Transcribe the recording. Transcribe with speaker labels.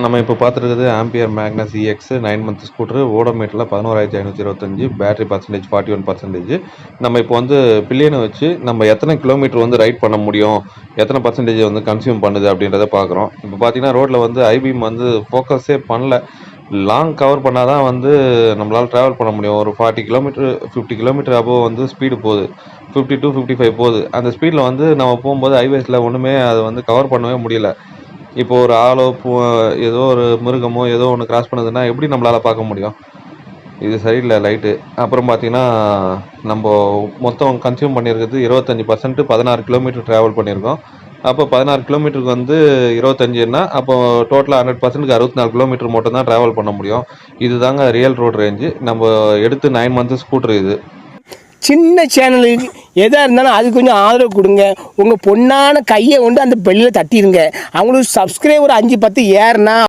Speaker 1: நம்ம இப்போ பார்த்துருக்குது Ampere Magnus EX 9 month scooter ஓடோமீட்டரில் 11,525 பேட்டரி பர்சன்டேஜ் 41%. நம்ம இப்போ வந்து பில்லியனை வச்சு நம்ம எத்தனை கிலோமீட்டர் வந்து ரைட் பண்ண முடியும், எத்தனை பர்சன்டேஜ் வந்து கன்சியூம் பண்ணுது அப்படின்றத பார்க்குறோம். இப்போ பார்த்தீங்கன்னா ரோட்டில் வந்து ஐபீம் வந்து ஃபோக்கஸே பண்ணல. லாங் கவர் பண்ணால் தான் வந்து நம்மளால் ட்ராவல் பண்ண முடியும். ஒரு 40 கிலோமீட்டர் 50 கிலோமீட்டர் அபோவ் வந்து ஸ்பீடு போகுது, 50 to 55 போகுது. அந்த ஸ்பீடில் வந்து நம்ம போகும்போது ஹைவேஸில் ஒன்றுமே அதை வந்து கவர் பண்ணவே முடியல. இப்போ ஒரு ஆளோ ஏதோ ஒரு மிருகமோ ஏதோ ஒன்று கிராஸ் பண்ணுதுன்னா எப்படி நம்மளால் பார்க்க முடியும்? இது சரியில்லை லைட்டு. அப்புறம் பார்த்தீங்கன்னா நம்ம மொத்தம் கன்சியூம் பண்ணியிருக்கிறது 25%, 16 கிலோமீட்டர் ட்ராவல் பண்ணியிருக்கோம். அப்போ 16 கிலோமீட்டருக்கு வந்து 25ன்னா அப்போ டோட்டலாக 100%க்கு 64 கிலோமீட்டர் மட்டும் தான் ட்ராவல் பண்ண முடியும். இதுதாங்க ரியல் ரோட் ரேஞ்சு. நம்ம எடுத்து 9 மந்த்ஸ் ஸ்கூட்ரு இது.
Speaker 2: சின்ன சேனலுக்கு எதாக இருந்தாலும் அது கொஞ்சம் ஆதரவு கொடுங்க. உங்கள் பொண்ணான கையை கொண்டு அந்த பெல்லில் தட்டிடுங்க. அவங்களுக்கு சப்ஸ்கிரைபர் 5 10 ஏறுனா